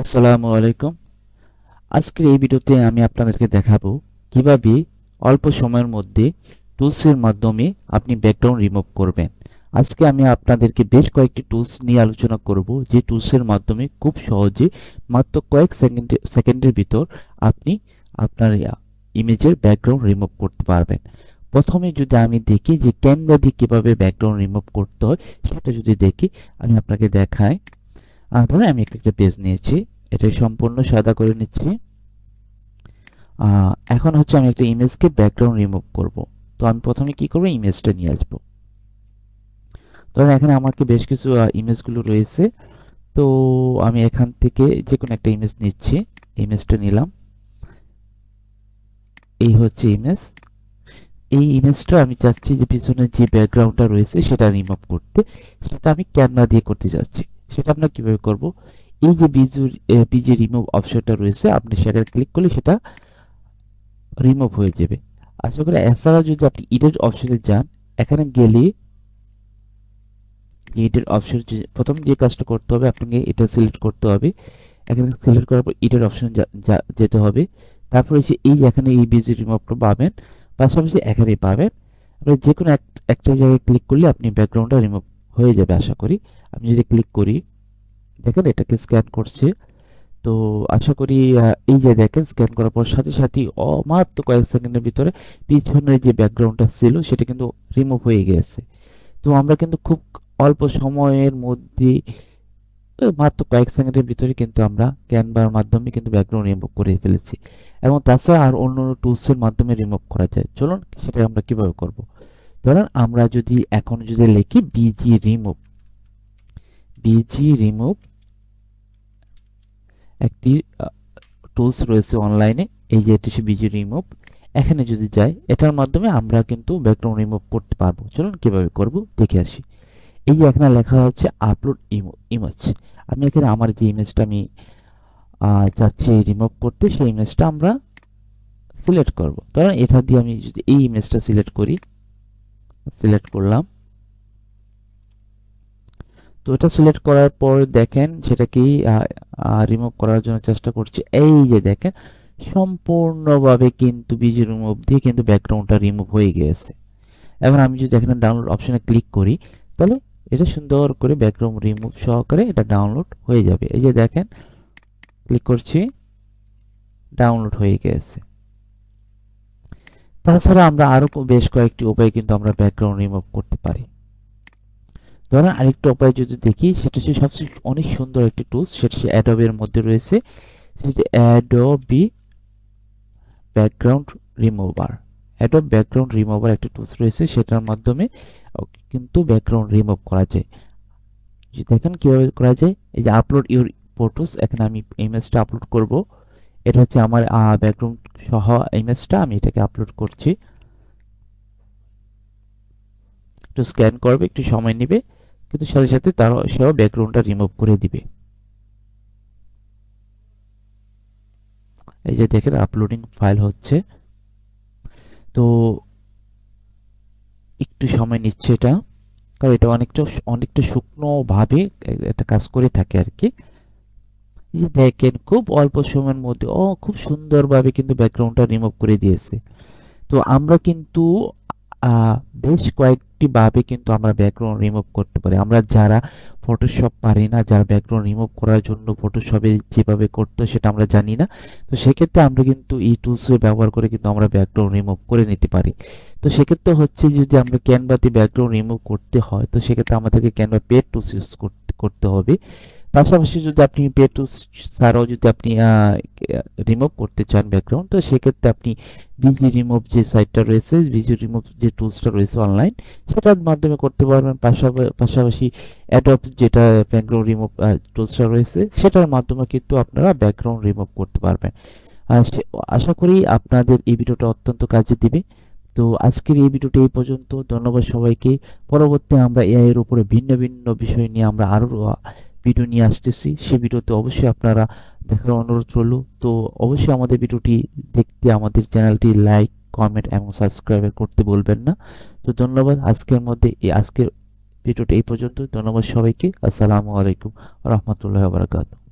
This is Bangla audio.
আসসালামু আলাইকুম। আজকের এই ভিডিওতে আমি আপনাদেরকে দেখাবো কিভাবে অল্প সময়ের মধ্যে টুলসের মাধ্যমে আপনি ব্যাকগ্রাউন্ড রিমুভ করবেন। আজকে আমি আপনাদেরকে বেশ কয়েকটি টুলস নিয়ে আলোচনা করব, যে টুলসের মাধ্যমে খুব সহজে মাত্র কয়েক সেকেন্ডের ভিতর আপনি আপনার ইমেজের ব্যাকগ্রাউন্ড রিমুভ করতে পারবেন। প্রথমে যদি আমি দেখি যে ক্যানভা দিয়ে কিভাবে ব্যাকগ্রাউন্ড রিমুভ করতে হয়, সেটা যদি দেখি আমি আপনাকে দেখাই। ধরুন আমি একটা পেজ নিয়েছি, এটা সম্পূর্ণ সাদা করে নিচ্ছি। এখন হচ্ছে আমি একটা ইমেজকে ব্যাকগ্রাউন্ড রিমুভ করব। তো আমি প্রথমে কি করব, ইমেজটা নিয়ে আসব। ধরেন এখানে আমাকে বেশ কিছু ইমেজগুলো রয়েছে। তো আমি এখান থেকে যে কোনো একটা ইমেজ নিচ্ছি, ইমেজটা নিলাম। এই হচ্ছে ইমেজ। এই ইমেজটা আমি চাচ্ছি যে পিছনে যে ব্যাকগ্রাউন্ডটা রয়েছে সেটা রিমুভ করতে, সেটা আমি ক্যানভা দিয়ে করতে যাচ্ছি। সেটা আমরা কিভাবে করব, এই যে বিজি রিমুভ অপশনটা রয়েছে, আপনি সেটা ক্লিক করলে সেটা রিমুভ হয়ে যাবে। আশা করি। এছাড়াও যদি আপনি এডিট অপশনে যান, এখানে গেলে এডিট অপশন প্রথম যে কাজটা করতে হবে, আপনাকে এটা সিলেক্ট করতে হবে। এখানে সিলেক্ট করার পর এডিট অপশনে যেতে হবে। তারপর হচ্ছে এই যে এখানে এই বিজি রিমুভটা পাবেন, পাশাপাশি এখানে পাবেন। আপনি যে কোনো একটা জায়গায় ক্লিক করলে আপনি ব্যাকগ্রাউন্ডটা রিমুভ হয়ে যাবে আশা করি। আমি যদি ক্লিক করি, দেখেন এটাকে স্ক্যান করছে। তো আশা করি এই যে দেখেন স্ক্যান করার পর সাথে সাথে মাত্র কয়েক সেকেন্ডের ভিতরে পিছনের যে ব্যাকগ্রাউন্ডটা ছিল সেটা কিন্তু রিমুভ হয়ে গেছে। তো আমরা কিন্তু খুব অল্প সময়ের মধ্যে মাত্র কয়েক সেকেন্ডের ভিতরে কিন্তু আমরা ক্যানভার মাধ্যমে কিন্তু ব্যাকগ্রাউন্ড রিমুভ করে ফেলেছি। এবং তাছাড়া আর অন্য টুলসের মাধ্যমে রিমুভ করা যায়। চলুন সেটা আমরা কিভাবে করব। ধরেন আমরা যদি এখন যদি লিখি বিজি রিমুভ একটি টুলস রয়েছে অনলাইনে, এই যে এটি বিজি রিমুভ। এখানে যদি যাই, এটার মাধ্যমে আমরা কিন্তু ব্যাকগ্রাউন্ড রিমুভ করতে পারবো। চলুন কিভাবে করব দেখে আসি। এই যে এখানে লেখা হচ্ছে আপলোড ইমেজ। আমি এখানে আমার যে ইমেজটা আমি চাচ্ছি রিমুভ করতে, সেই ইমেজটা আমরা সিলেক্ট করব। ধরেন এটা দিয়ে আমি যদি এই ইমেজটা সিলেক্ট করি, সিলেক্ট করলাম। তো এটা সিলেক্ট করার পর দেখেন সেটাকেই রিমুভ করার জন্য চেষ্টা করছি। এই যে দেখেন সম্পূর্ণভাবে কিন্তু বিজি রিমুভ দিয়ে কিন্তু ব্যাকগ্রাউন্ডটা রিমুভ হয়ে গিয়েছে। এখন আমি যদি এখানে ডাউনলোড অপশনে ক্লিক করি, তাহলে এটা সুন্দর করে ব্যাকগ্রাউন্ড রিমুভ সহকারে এটা ডাউনলোড হয়ে যাবে। এই যে দেখেন ক্লিক করছি, ডাউনলোড হয়ে গেছে। তাছাড়া আমরা আরো বেশ কয়েকটি উপায় কিন্তু আমরা ব্যাকগ্রাউন্ড রিমুভ করতে পারি। ধরেন আরেকটা উপায় যদি দেখি, সেটা হচ্ছে সবচেয়ে অনেক সুন্দর একটি টুলস, সেটা হচ্ছে অ্যাডোবে এর মধ্যে রয়েছে, সেটা Adobe background remover. Adobe background remover একটা টুলস রয়েছে, সেটার মাধ্যমে কিন্তু ব্যাকগ্রাউন্ড রিমুভ করা যায়। যে দেখেন কিভাবে করা যায়। এই যে আপলোড ইউর ফটোস, এখানে আমি ইমেজটা আপলোড করব। এটা হচ্ছে আমার ব্যাকগ্রাউন্ড সহ ইমেজটা, আমি এটাকে আপলোড করছি। একটু স্ক্যান করবে, একটু সময় নেবে, কিন্তু সাথে সাথে তার সেও ব্যাকগ্রাউন্ডটা রিমুভ করে দিবে। এই যে দেখেন আপলোডিং ফাইল হচ্ছে। তো একটু সময় নিচ্ছে এটা, কারণ এটা অনেকটা অনেকটা শুকনো ভাবে একটা কাজ করে থাকে আর কি। এই যে দেখেন খুব অল্প সময়ের মধ্যে খুব সুন্দরভাবে কিন্তু ব্যাকগ্রাউন্ডটা রিমুভ করে দিয়েছে। তো আমরা কিন্তু আহ, বেশ কয়েকটি ভাবে কিন্তু আমরা ব্যাকগ্রাউন্ড রিমুভ করতে পারি। আমরা যারা ফটোশপ পারি না, যারা ব্যাকগ্রাউন্ড রিমুভ করার জন্য ফটোশপে যেভাবে করতে হয় সেটা আমরা জানি না, তো সেক্ষেত্রে আমরা কিন্তু এই টুলস ব্যবহার করে কিন্তু আমরা ব্যাকগ্রাউন্ড রিমুভ করে নিতে পারি। তো সেক্ষেত্রে হচ্ছে যদি আমরা ক্যানভাতে ব্যাকগ্রাউন্ড রিমুভ করতে হয়, তো সেক্ষেত্রে আমাদেরকে ক্যানভা পেড টুলস ইউজ করতে হবে। পাশাপাশি যদি আপনি পেড টুলস ছাড়াও যদি আপনি রিমুভ করতে চান ব্যাকগ্রাউন্ড, তো সেক্ষেত্রে আপনি বিজি রিমুভ যে সাইটটা রয়েছে, বিজি রিমুভ যে টুলসটা রয়েছে অনলাইন, সেটার মাধ্যমে করতে পারবেন। পাশাপাশি অ্যাডোব যেটা ব্যাকগ্রাউন্ড রিমুভ টুলসটা রয়েছে, সেটার মাধ্যমে কিন্তু আপনারা ব্যাকগ্রাউন্ড রিমুভ করতে পারবেন। আশা করি আপনাদের এই ভিডিওটা অত্যন্ত কাজে দিবে। তো আজকের এই ভিডিওটা এই পর্যন্ত। ধন্যবাদ সবাইকে। পরবর্তী আমরা এআই এর উপরে ভিন্ন ভিন্ন বিষয় নিয়ে আমরা আরো ভিডিও নিয়ে আসতেছি। সেই ভিডিওতে অবশ্যই আপনারা দেখার অনুরোধ রইল। তো অবশ্যই আমাদের ভিডিওটি দেখতে আমাদের চ্যানেলটি লাইক, কমেন্ট এবং সাবস্ক্রাইব করতে বলবেন না। তো ধন্যবাদ। আজকের ভিডিওটা এই পর্যন্ত। ধন্যবাদ সবাইকে। আসসালামু আলাইকুম রহমতুল্লাহ বারাকাতুহু।